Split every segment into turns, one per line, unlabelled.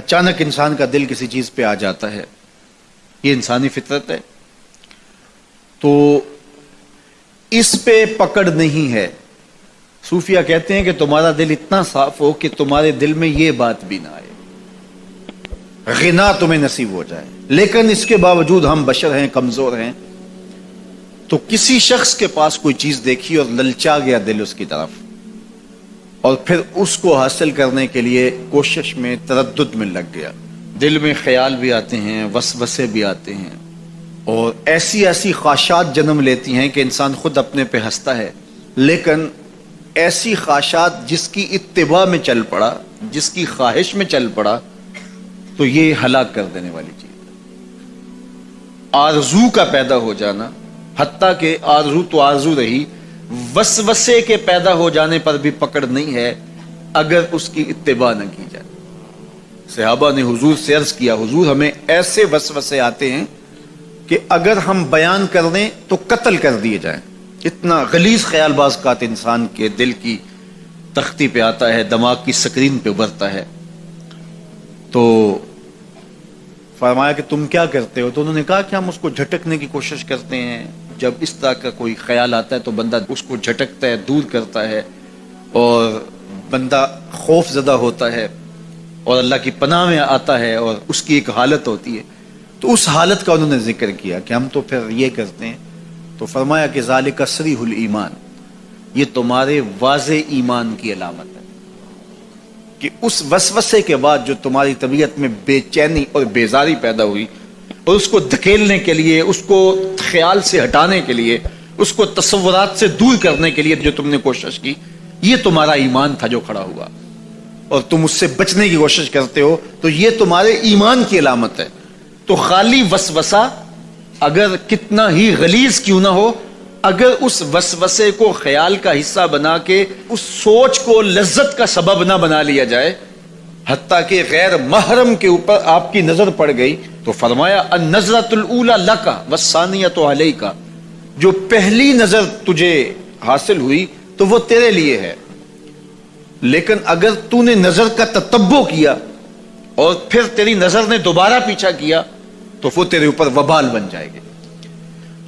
اچانک انسان کا دل کسی چیز پہ آ جاتا ہے، یہ انسانی فطرت ہے، تو اس پہ پکڑ نہیں ہے۔ صوفیہ کہتے ہیں کہ تمہارا دل اتنا صاف ہو کہ تمہارے دل میں یہ بات بھی نہ آئے، غنا تمہیں نصیب ہو جائے، لیکن اس کے باوجود ہم بشر ہیں، کمزور ہیں، تو کسی شخص کے پاس کوئی چیز دیکھی اور للچا گیا دل اس کی طرف، اور پھر اس کو حاصل کرنے کے لیے کوشش میں تردد میں لگ گیا، دل میں خیال بھی آتے ہیں، وسوسے بھی آتے ہیں، اور ایسی ایسی خواہشات جنم لیتی ہیں کہ انسان خود اپنے پہ ہنستا ہے، لیکن ایسی خواہشات جس کی اتباع میں چل پڑا، جس کی خواہش میں چل پڑا، تو یہ ہلاک کر دینے والی چیز ہے۔ آرزو کا پیدا ہو جانا، حتیٰ کہ آرزو تو آرزو رہی، وسوسے کے پیدا ہو جانے پر بھی پکڑ نہیں ہے اگر اس کی اتباع نہ کی جائے۔ صحابہ نے حضور سے عرض کیا، حضور ہمیں ایسے وسوسے آتے ہیں کہ اگر ہم بیان کر دیں تو قتل کر دیے جائیں، اتنا غلیظ خیال باز کا انسان کے دل کی تختی پہ آتا ہے، دماغ کی سکرین پہ ابھرتا ہے۔ تو فرمایا کہ تم کیا کرتے ہو؟ تو انہوں نے کہا کہ ہم اس کو جھٹکنے کی کوشش کرتے ہیں، جب اس طرح کا کوئی خیال آتا ہے تو بندہ اس کو جھٹکتا ہے، دور کرتا ہے، اور بندہ خوف زدہ ہوتا ہے اور اللہ کی پناہ میں آتا ہے، اور اس کی ایک حالت ہوتی ہے۔ تو اس حالت کا انہوں نے ذکر کیا کہ ہم تو پھر یہ کرتے ہیں۔ تو فرمایا کہ ذالک صریح الایمان، یہ تمہارے واضح ایمان کی علامت ہے کہ اس وسوسے کے بعد جو تمہاری طبیعت میں بے چینی اور بیزاری پیدا ہوئی، اور اس کو دھکیلنے کے لیے، اس کو خیال سے ہٹانے کے لیے، اس کو تصورات سے دور کرنے کے لیے جو تم نے کوشش کی، یہ تمہارا ایمان تھا جو کھڑا ہوا، اور تم اس سے بچنے کی کوشش کرتے ہو، تو یہ تمہارے ایمان کی علامت ہے۔ تو خالی وسوسہ اگر کتنا ہی غلیظ کیوں نہ ہو، اگر اس وسوسے کو خیال کا حصہ بنا کے اس سوچ کو لذت کا سبب نہ بنا لیا جائے، حتیٰ کہ غیر محرم کے اوپر آپ کی نظر پڑ گئی، تو فرمایا النظرۃ الاولی لک والثانیۃ علیک، جو پہلی نظر تجھے حاصل ہوئی تو وہ تیرے لیے ہے، لیکن اگر تو نے نظر کا تتبع کیا اور پھر تیری نظر نے دوبارہ پیچھا کیا تو وہ تیرے اوپر وبال بن جائے گی۔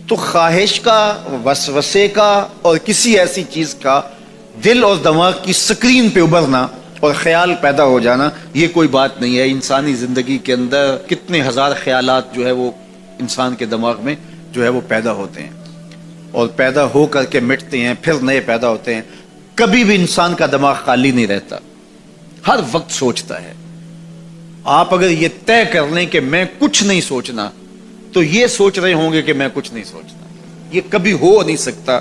تو خواہش کا، وسوسے کا، اور کسی ایسی چیز کا دل اور دماغ کی سکرین پہ ابھرنا اور خیال پیدا ہو جانا، یہ کوئی بات نہیں ہے۔ انسانی زندگی کے اندر کتنے ہزار خیالات جو ہے وہ انسان کے دماغ میں جو ہے وہ پیدا ہوتے ہیں، اور پیدا ہو کر کے مٹتے ہیں، پھر نئے پیدا ہوتے ہیں۔ کبھی بھی انسان کا دماغ خالی نہیں رہتا، ہر وقت سوچتا ہے۔ آپ اگر یہ طے کر لیں کہ میں کچھ نہیں سوچنا، تو یہ سوچ رہے ہوں گے کہ میں کچھ نہیں سوچنا۔ یہ کبھی ہو نہیں سکتا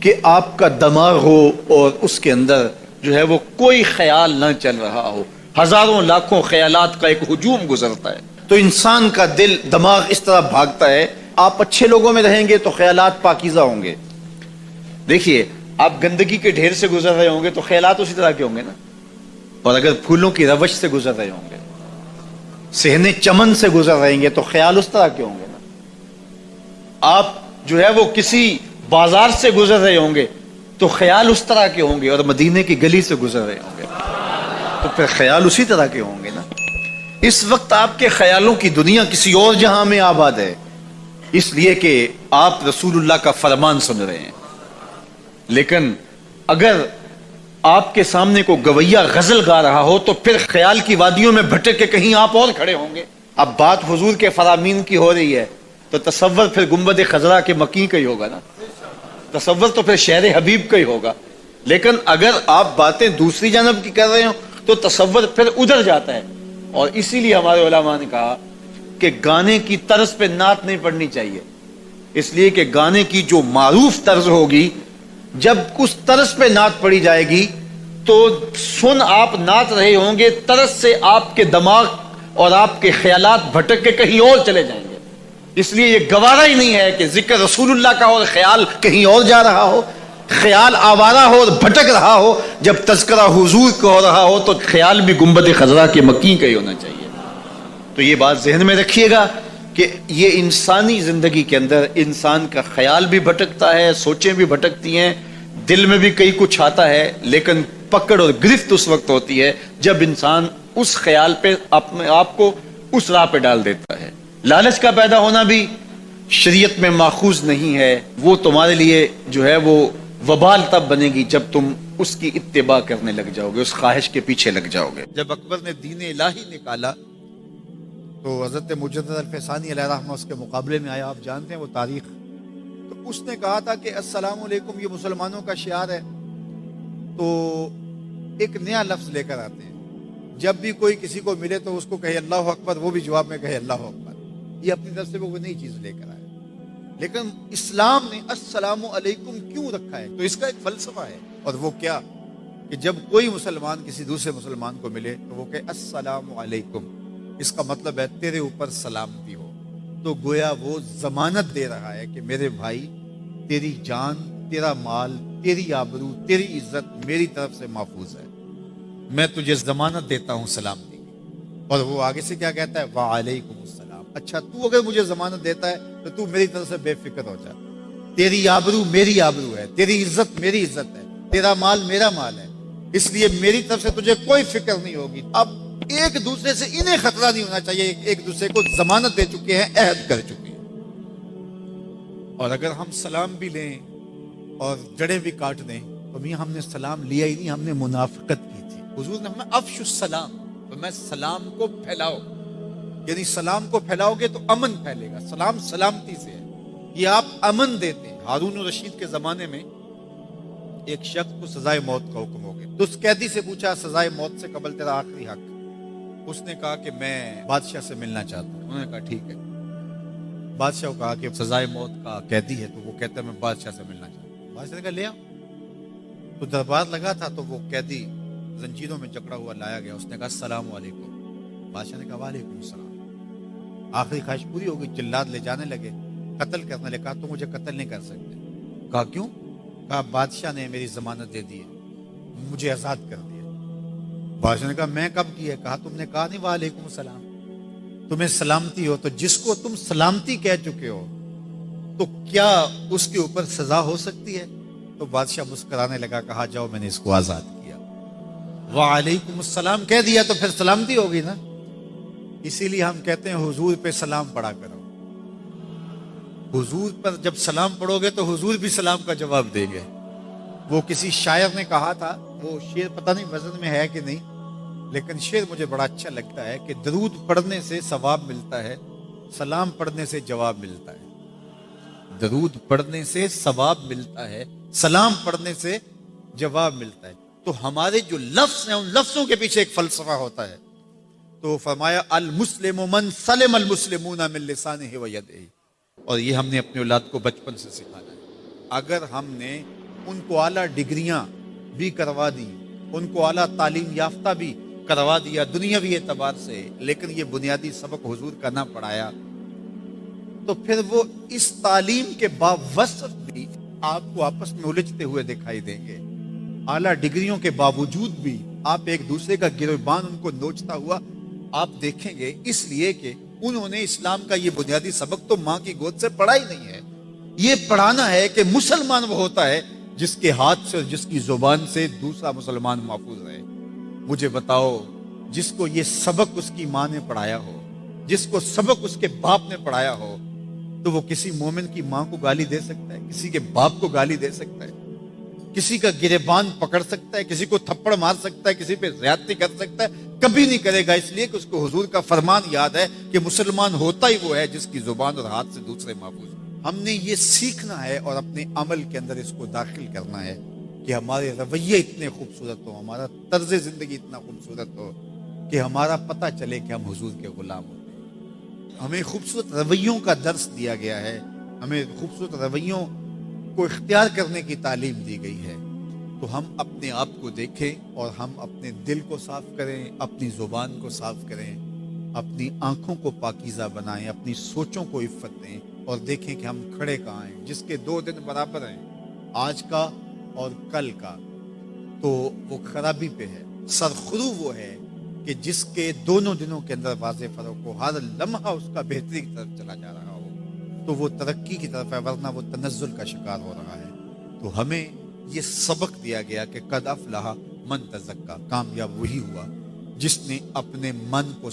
کہ آپ کا دماغ ہو اور اس کے اندر جو ہے وہ کوئی خیال نہ چل رہا ہو، ہزاروں لاکھوں خیالات کا ایک ہجوم گزرتا ہے۔ تو انسان کا دل، دماغ اس طرح بھاگتا ہے۔ آپ اچھے لوگوں میں رہیں گے تو خیالات پاکیزہ ہوں گے۔ دیکھیے، آپ گندگی کے ڈھیر سے گزر رہے ہوں گے تو خیالات اسی طرح کے ہوں گے نا، اور اگر پھولوں کی روش سے گزر رہے ہوں گے، صحن چمن سے گزر رہیں گے تو خیال اس طرح کے ہوں گے نا۔ آپ جو ہے وہ کسی بازار سے گزر رہے ہوں گے تو خیال اس طرح کے ہوں گے، اور مدینے کی گلی سے گزر رہے ہوں گے تو پھر خیال اسی طرح کے ہوں گے نا۔ اس وقت آپ کے خیالوں کی دنیا کسی اور جہاں میں آباد ہے، اس لیے کہ آپ رسول اللہ کا فرمان سن رہے ہیں۔ لیکن اگر آپ کے سامنے کو گویا غزل گا رہا ہو تو پھر خیال کی وادیوں میں بھٹک کے کہیں آپ اور کھڑے ہوں گے۔ اب بات حضور کے فرامین کی ہو رہی ہے تو تصور پھر گنبد خضرا کے مکی کا ہی ہوگا نا، تصور تو پھر شہر حبیب کا ہی ہوگا۔ لیکن اگر آپ باتیں دوسری جانب کی کر رہے ہو تو تصور پھر ادھر جاتا ہے، اور اسی لیے ہمارے علماء نے کہا کہ گانے کی طرز پہ نعت نہیں پڑھنی چاہیے، اس لیے کہ گانے کی جو معروف طرز ہوگی، جب اس طرز پہ نعت پڑھی جائے گی تو سن آپ نعت رہے ہوں گے، طرز سے آپ کے دماغ اور آپ کے خیالات بھٹک کے کہیں اور چلے جائیں گے۔ اس لیے یہ گوارا ہی نہیں ہے کہ ذکر رسول اللہ کا اور خیال کہیں اور جا رہا ہو، خیال آوارہ ہو اور بھٹک رہا ہو۔ جب تذکرہ حضور کا ہو رہا ہو تو خیال بھی گنبد خضرا کے مکی کا ہی ہونا چاہیے۔ تو یہ بات ذہن میں رکھیے گا کہ یہ انسانی زندگی کے اندر انسان کا خیال بھی بھٹکتا ہے، سوچیں بھی بھٹکتی ہیں، دل میں بھی کئی کچھ آتا ہے، لیکن پکڑ اور گرفت اس وقت ہوتی ہے جب انسان اس خیال پہ اپنے آپ کو اس راہ پہ ڈال دیتا ہے. لالچ کا پیدا ہونا بھی شریعت میں ماخوذ نہیں ہے. وہ تمہارے لیے جو ہے وہ وبال تب بنے گی جب تم اس کی اتباع کرنے لگ جاؤ گے, اس خواہش کے پیچھے لگ جاؤ گے.
جب اکبر نے دین الہی نکالا تو حضرت مجدد الفسانی علیہ رحمہ اس کے مقابلے میں آیا. آپ جانتے ہیں وہ تاریخ. تو اس نے کہا تھا کہ السلام علیکم یہ مسلمانوں کا شعار ہے, تو ایک نیا لفظ لے کر آتے ہیں. جب بھی کوئی کسی کو ملے تو اس کو کہے اللہ اکبر, وہ بھی جواب میں کہے اللہ اکبر. یہ اپنی طرف سے وہ نئی چیز لے کر آئے. لیکن اسلام نے السلام علیکم کیوں رکھا ہے؟ تو اس کا ایک فلسفہ ہے, اور وہ کیا کہ جب کوئی مسلمان کسی دوسرے مسلمان کو ملے تو وہ کہے السلام علیکم. اس کا مطلب ہے تیرے اوپر سلامتی ہو. تو گویا وہ ضمانت دے رہا ہے کہ میرے بھائی, تیری جان, تیرا مال, تیری آبرو, تیری عزت میری طرف سے محفوظ ہے. میں تجھے ضمانت دیتا ہوں سلامتی کی. اور وہ آگے سے کیا کہتا ہے؟ وعلیکم السلام. اچھا تو اگر مجھے ضمانت دیتا ہے تو تو میری طرف سے بے فکر ہو جا. تیری آبرو میری آبرو ہے, تیری عزت میری عزت ہے, تیرا مال میرا مال ہے, اس لیے میری طرف سے تجھے کوئی فکر نہیں ہوگی. اب ایک دوسرے سے انہیں خطرہ نہیں ہونا چاہیے, ایک دوسرے کو ضمانت دے چکے ہیں, عہد کر چکے ہیں. اور اگر ہم سلام بھی لیں اور جڑیں بھی کاٹ دیں تو بھی ہم نے سلام لیا ہی نہیں, ہم نے منافقت کی تھی. حضور نے ہمیں افش السلام, تو میں سلام کو پھیلاؤ, یعنی سلام کو پھیلاؤ گے تو امن پھیلے گا. سلام سلامتی سے ہے, یہ آپ امن دیتے ہیں. ہارون الرشید کے زمانے میں ایک شخص کو سزائے موت کا حکم ہو گیا. تو اس قیدی سے پوچھا سزائے موت سے قبل تیرا آخری حق. اس نے کہا کہ میں بادشاہ سے ملنا چاہتا ہوں. انہوں نے کہا ٹھیک ہے. بادشاہ کو کہا کہ سزائے موت کا قیدی ہے, تو وہ کہتا ہے میں بادشاہ سے ملنا چاہتا ہوں. بادشاہ نے کہا لے آؤ. تو دربار لگا تھا, تو وہ قیدی زنجیروں میں جکڑا ہوا لایا گیا. اس نے کہا السلام علیکم. بادشاہ نے کہا وعلیکم السلام. آخری خواہش پوری ہو گئی. جلاد لے جانے لگے, قتل کرنے لگے. کہا تو مجھے قتل نہیں کر سکتے. کہا کیوں؟ کہا بادشاہ نے میری ضمانت دے دی ہے, مجھے آزاد کر دیا. بادشاہ نے کہا میں کب کی ہے؟ کہا تم نے کہا نہیں وعلیکم السلام, تمہیں سلامتی ہو. تو جس کو تم سلامتی کہہ چکے ہو تو کیا اس کے اوپر سزا ہو سکتی ہے؟ تو بادشاہ مسکرانے لگا, کہا جاؤ میں نے اس کو آزاد کیا. وعلیکم السلام کہہ دیا تو پھر سلامتی ہوگی نا. اسی لیے ہم کہتے ہیں حضور پہ سلام پڑھا کرو. حضور پر جب سلام پڑھو گے تو حضور بھی سلام کا جواب دیں گے. وہ کسی شاعر نے کہا تھا, وہ شعر پتہ نہیں وزن میں ہے کہ نہیں, لیکن شعر مجھے بڑا اچھا لگتا ہے کہ درود پڑھنے سے ثواب ملتا ہے, سلام پڑھنے سے جواب ملتا ہے. درود پڑھنے سے ثواب ملتا ہے, سلام پڑھنے سے جواب ملتا ہے. تو ہمارے جو لفظ ہیں ان لفظوں کے پیچھے ایک فلسفہ ہوتا ہے. تو فرمایا المسلم من سلم المسلمون من لسانہ و یدہ. اور یہ ہم نے اپنے اولاد کو بچپن سے سکھانا ہے. اگر ہم نے ان کو اعلیٰ ڈگریاں بھی کروا دی, ان کو اعلیٰ تعلیم یافتہ بھی کروا دیا دنیاوی اعتبار سے, لیکن یہ بنیادی سبق حضور کا نہ پڑھایا, تو پھر وہ اس تعلیم کے باوصف بھی آپ کو آپس میں الجھتے ہوئے دکھائی دیں گے. اعلیٰ ڈگریوں کے باوجود بھی آپ ایک دوسرے کا گریبان ان کو نوچتا ہوا آپ دیکھیں گے, اس لیے کہ انہوں نے اسلام کا یہ بنیادی سبق تو ماں کی گود سے پڑھا ہی نہیں ہے. یہ پڑھانا ہے کہ مسلمان وہ ہوتا ہے جس کے ہاتھ سے اور جس کی زبان سے دوسرا مسلمان محفوظ رہے. مجھے بتاؤ, جس کو یہ سبق اس کی ماں نے پڑھایا ہو, جس کو سبق اس کے باپ نے پڑھایا ہو, تو وہ کسی مومن کی ماں کو گالی دے سکتا ہے, کسی کے باپ کو گالی دے سکتا ہے, کسی کا گریبان پکڑ سکتا ہے, کسی کو تھپڑ مار سکتا ہے, کسی پہ زیادتی کر سکتا ہے؟ کبھی نہیں کرے گا. اس لیے کہ اس کو حضور کا فرمان یاد ہے کہ مسلمان ہوتا ہی وہ ہے جس کی زبان اور ہاتھ سے دوسرے محفوظ. ہم نے یہ سیکھنا ہے اور اپنے عمل کے اندر اس کو داخل کرنا ہے کہ ہمارے رویے اتنے خوبصورت ہو, ہمارا طرز زندگی اتنا خوبصورت ہو کہ ہمارا پتہ چلے کہ ہم حضور کے غلام ہوتے ہیں. ہمیں خوبصورت رویوں کا درس دیا گیا ہے, ہمیں خوبصورت رویوں کو اختیار کرنے کی تعلیم دی گئی ہے. تو ہم اپنے آپ کو دیکھیں اور ہم اپنے دل کو صاف کریں, اپنی زبان کو صاف کریں, اپنی آنکھوں کو پاکیزہ بنائیں, اپنی سوچوں کو عفت دیں, اور دیکھیں کہ ہم کھڑے کہاں ہیں. جس کے 2 دن برابر ہیں, آج کا اور کل کا, تو وہ خرابی پہ ہے. سرخرو وہ ہے کہ جس کے دونوں دنوں کے اندر واضح فرق ہو, ہر لمحہ اس کا بہتری کی طرف چلا جا رہا ہو, تو وہ ترقی کی طرف ہے, ورنہ وہ تنزل کا شکار ہو رہا ہے. تو ہمیں یہ سبق دیا گیا کہ قد افلح من تزکا, کامیاب وہی ہوا جس نے اپنے من کو